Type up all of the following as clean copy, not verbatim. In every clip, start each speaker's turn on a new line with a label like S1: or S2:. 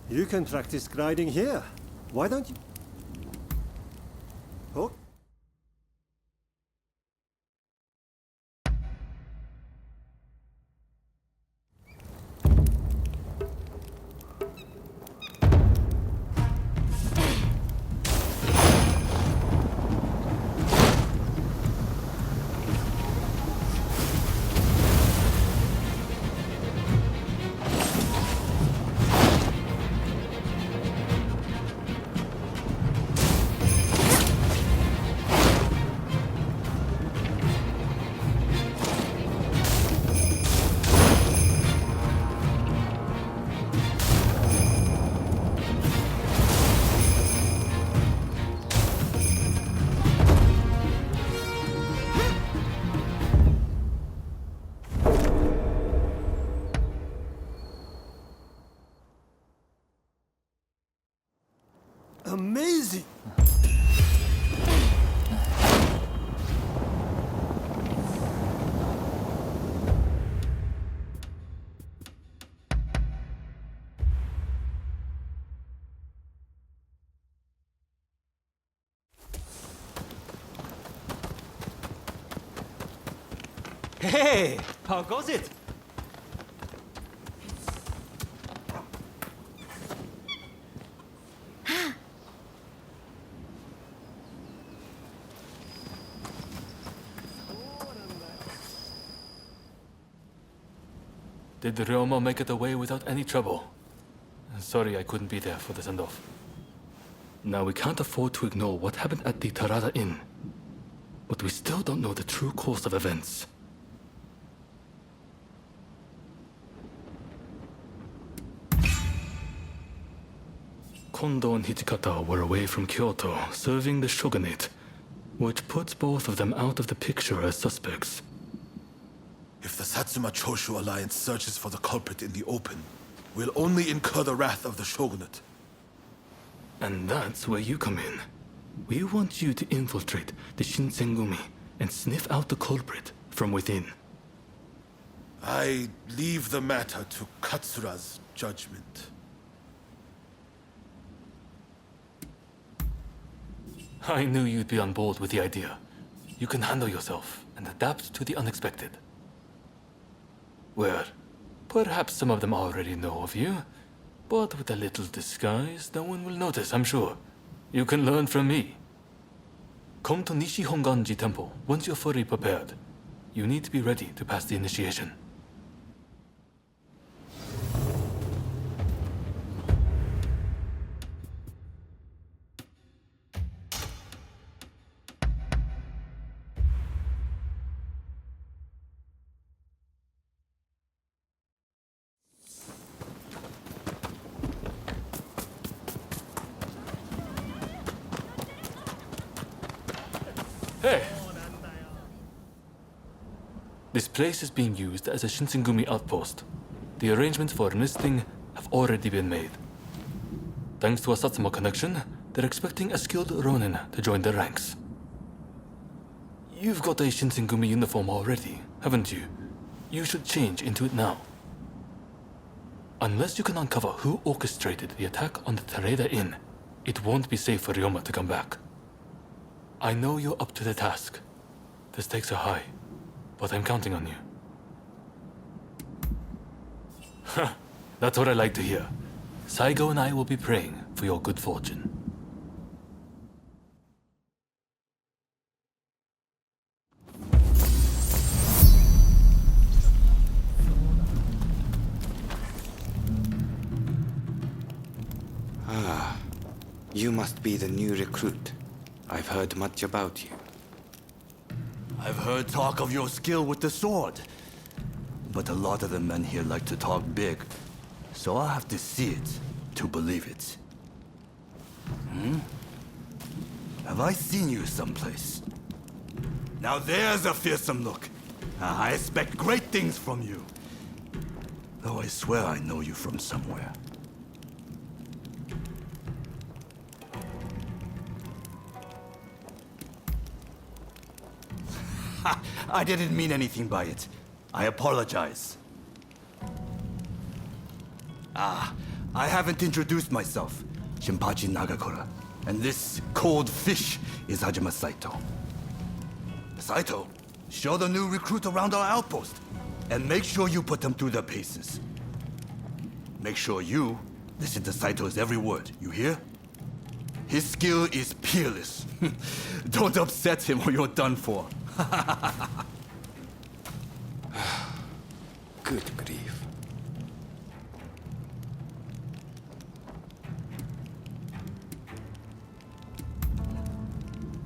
S1: You can practice gliding here. Why don't you? Oh. Amazing!
S2: Hey, how goes it?
S3: Did Ryoma make it away without any trouble? Sorry I couldn't be there for the send-off. Now we can't afford to ignore what happened at the Tarada Inn. But we still don't know the true course of events. Kondo and Hijikata were away from Kyoto, serving the shogunate, which puts both of them out of the picture as suspects.
S4: If the Satsuma Choshu alliance searches for the culprit in the open, we'll only incur the wrath of the shogunate.
S3: And that's where you come in. We want you to infiltrate the Shinsengumi and sniff out the culprit from within.
S4: I leave the matter to Katsura's judgment.
S3: I knew you'd be on board with the idea. You can handle yourself and adapt to the unexpected. Well, perhaps some of them already know of you, but with a little disguise, no one will notice, I'm sure. You can learn from me. Come to Nishi Honganji Temple once you're fully prepared. You need to be ready to pass the initiation. Hey! This place is being used as a Shinsengumi outpost. The arrangements for enlisting have already been made. Thanks to a Satsuma connection, they're expecting a skilled Ronin to join their ranks. You've got a Shinsengumi uniform already, haven't you? You should change into it now. Unless you can uncover who orchestrated the attack on the Tareda Inn, it won't be safe for Ryoma to come back. I know you're up to the task. The stakes are high, but I'm counting on you. That's what I like to hear. Saigo and I will be praying for your good fortune.
S5: Ah, you must be the new recruit. I've heard much about you.
S6: I've heard talk of your skill with the sword. But a lot of the men here like to talk big. So I'll have to see it to believe it. Have I seen you someplace? Now there's a fearsome look. I expect great things from you. Though I swear I know you from somewhere. I didn't mean anything by it. I apologize. I haven't introduced myself. Shinpachi Nagakura. And this cold fish is Hajime Saito. Saito, show the new recruit around our outpost. And make sure you put them through their paces. Make sure you listen to Saito's every word, you hear? His skill is peerless. Don't upset him or you're done for.
S5: Good grief.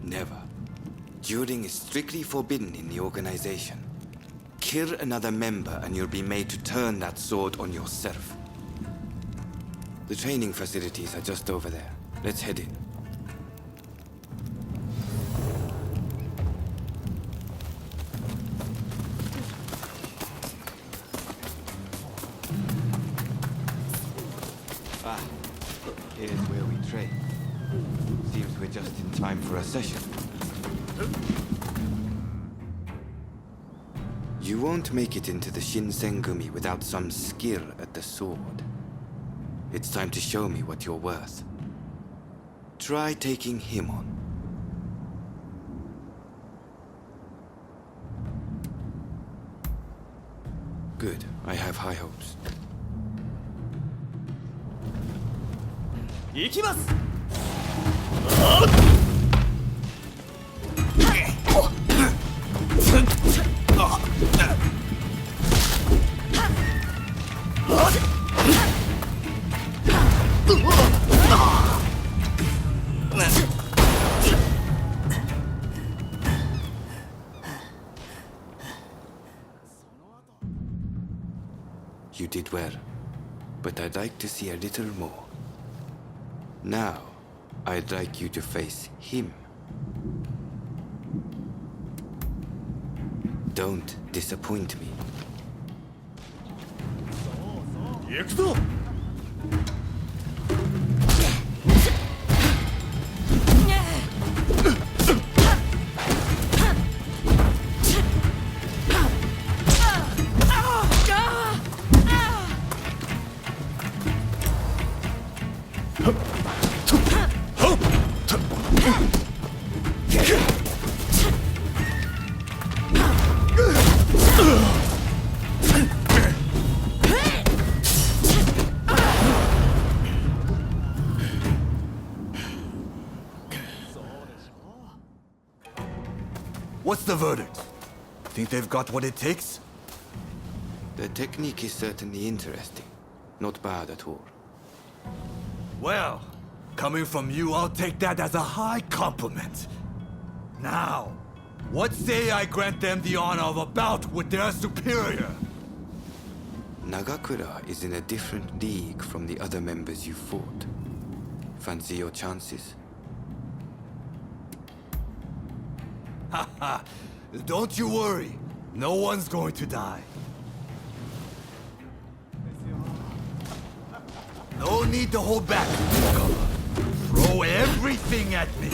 S5: Never. Dueling is strictly forbidden in the organization. Kill another member and you'll be made to turn that sword on yourself. The training facilities are just over there. Let's head in. Ah, here's where we train. Seems we're just in time for a session. You won't make it into the Shinsengumi without some skill at the sword. It's time to show me what you're worth. Try taking him on. Good. I have high hopes.
S2: 行きます。
S5: You did well, but I'd like to see a little more. Now, I'd like you to face him. Don't disappoint me.
S2: 行くぞ。
S6: What's the verdict? Think they've got what it takes?
S5: The technique is certainly interesting. Not bad at all.
S6: Well, coming from you, I'll take that as a high compliment. Now, what say I grant them the honor of a bout with their superior?
S5: Nagakura is in a different league from the other members you fought. Fancy your chances?
S6: Haha, don't you worry. No one's going to die. No need to hold back, newcomer. Throw everything at me.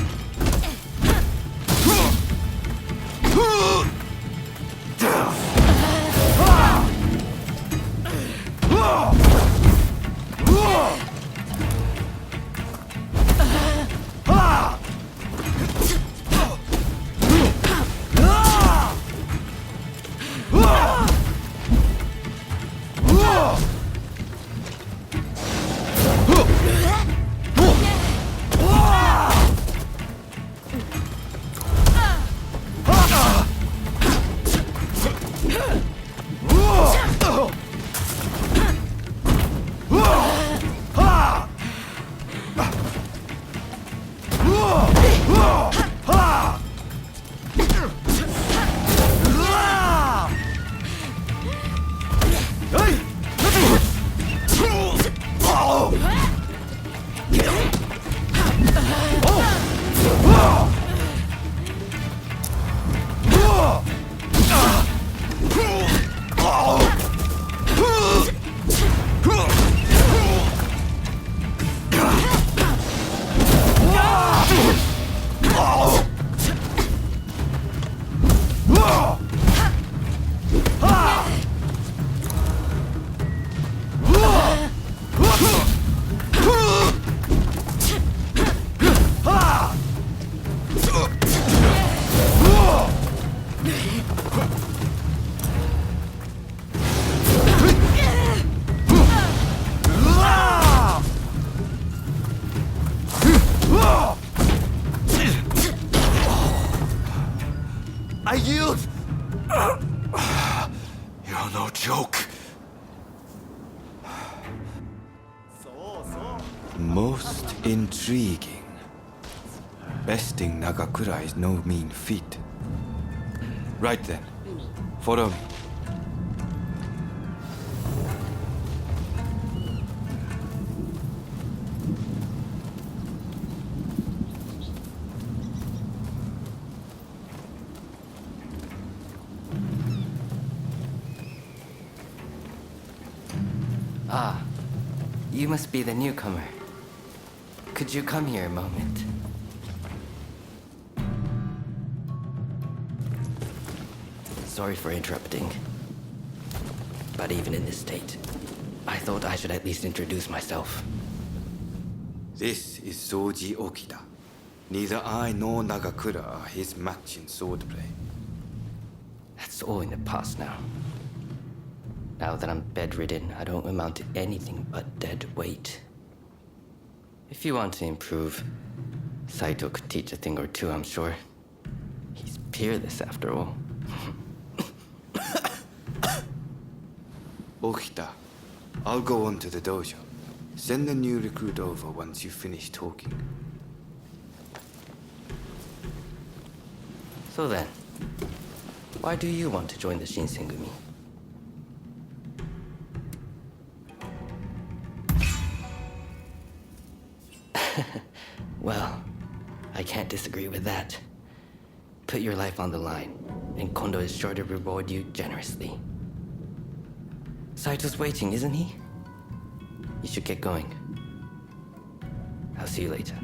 S6: yield? You're no joke.
S5: Most intriguing. Besting Nagakura is no mean feat. Right then, follow me.
S7: Ah, you must be the newcomer. Could you come here a moment? Sorry for interrupting. But even in this state, I thought I should at least introduce myself.
S5: This is Soji Okita. Neither I nor Nagakura are his match in swordplay.
S7: That's all in the past now. Now that I'm bedridden, I don't amount to anything but dead weight. If you want to improve, Saito could teach a thing or two, I'm sure. He's peerless after all.
S5: Okita, I'll go on to the dojo. Send the new recruit over once you finish talking.
S7: So then, why do you want to join the Shinsengumi? Well, I can't disagree with that. Put your life on the line, and Kondo is sure to reward you generously. Saito's waiting, isn't he? You should get going. I'll see you later.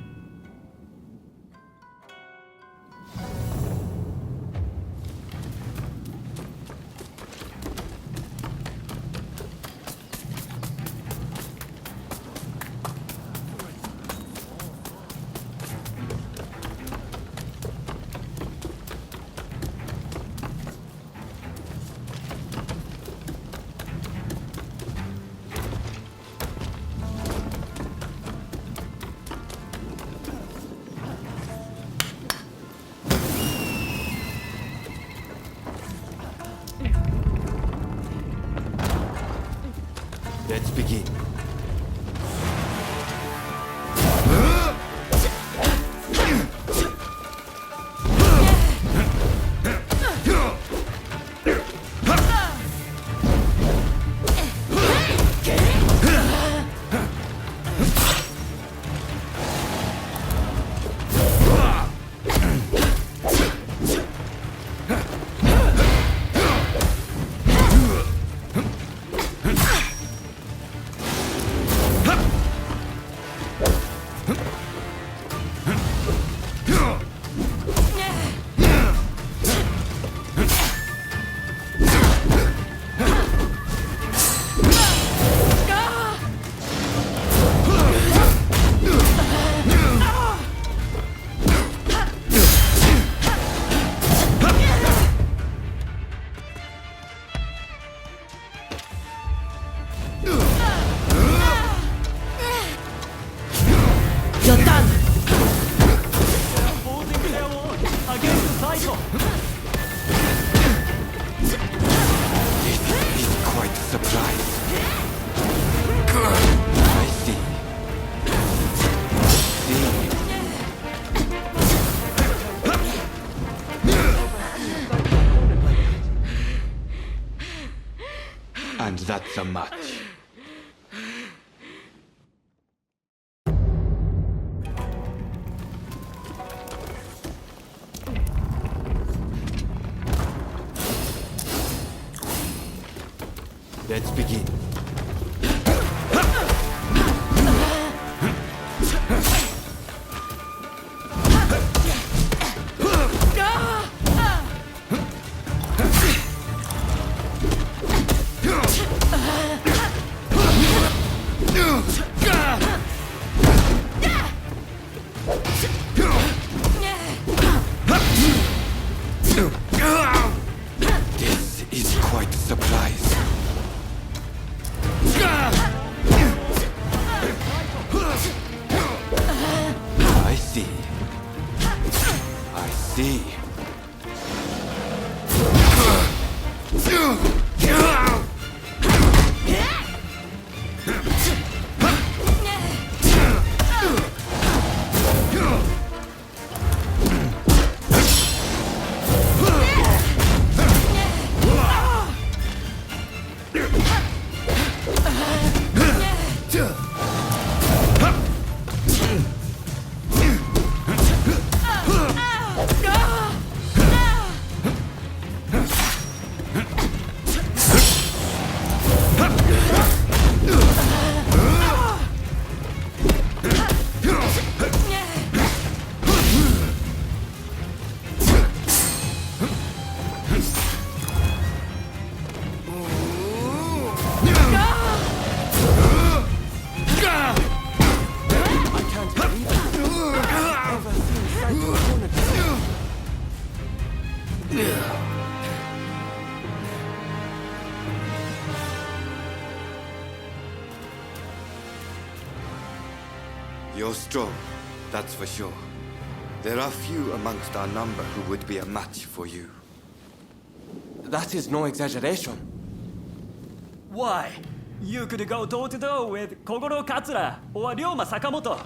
S5: Let's begin. And that's a match. Let's begin. This is quite a surprise. I see. I see. You're strong, that's for sure. There are few amongst our number who would be a match for you.
S8: That is no exaggeration.
S2: Why? You could go toe-to-toe with Kogoro Katsura or Ryoma Sakamoto.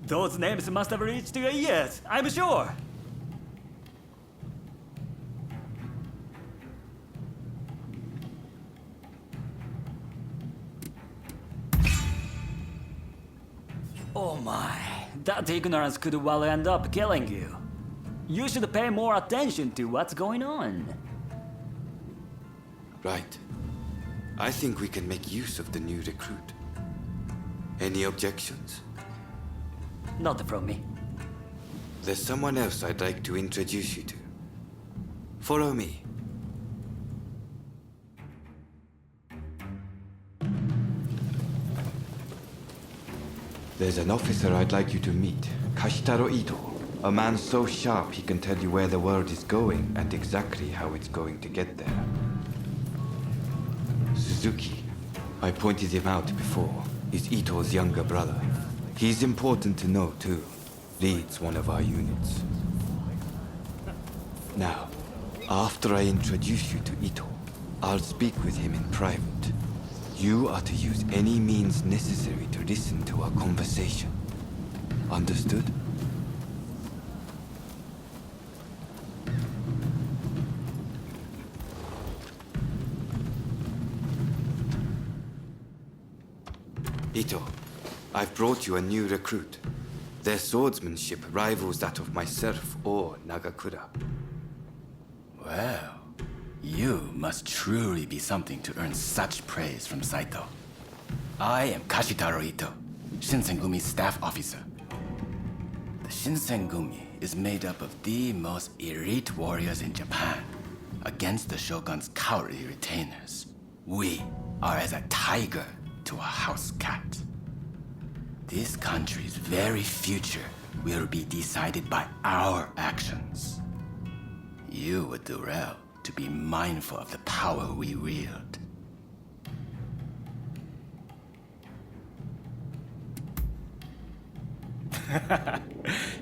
S2: Those names must have reached your ears, I'm sure. Oh my, that ignorance could well end up killing you. You should pay more attention to what's going on.
S5: Right. I think we can make use of the new recruit. Any objections?
S2: Not from me.
S5: There's someone else I'd like to introduce you to. Follow me. There's an officer I'd like you to meet, Kashitaro Ito. A man so sharp he can tell you where the world is going and exactly how it's going to get there. Suzuki, I pointed him out before, is Ito's younger brother. He's important to know too. Leads one of our units. Now, after I introduce you to Ito, I'll speak with him in private. You are to use any means necessary to listen to our conversation. Understood? Ito, I've brought you a new recruit. Their swordsmanship rivals that of myself or Nagakura.
S9: Well, you must truly be something to earn such praise from Saito. I am Kashitaro Ito, Shinsengumi's staff officer. The Shinsengumi is made up of the most elite warriors in Japan against the Shogun's cowardly retainers. We are as a tiger to a house cat. This country's very future will be decided by our actions. You would do well to be mindful of the power we wield.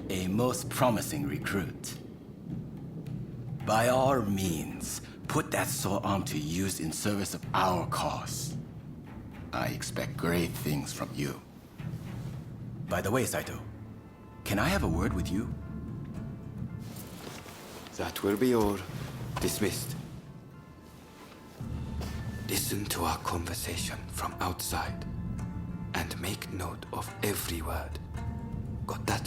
S9: A most promising recruit. By all means, put that sword arm to use in service of our cause. I expect great things from you. By the way, Saito, can I have a word with you?
S5: That will be all. Dismissed. Listen to our conversation from outside and make note of every word. Got that?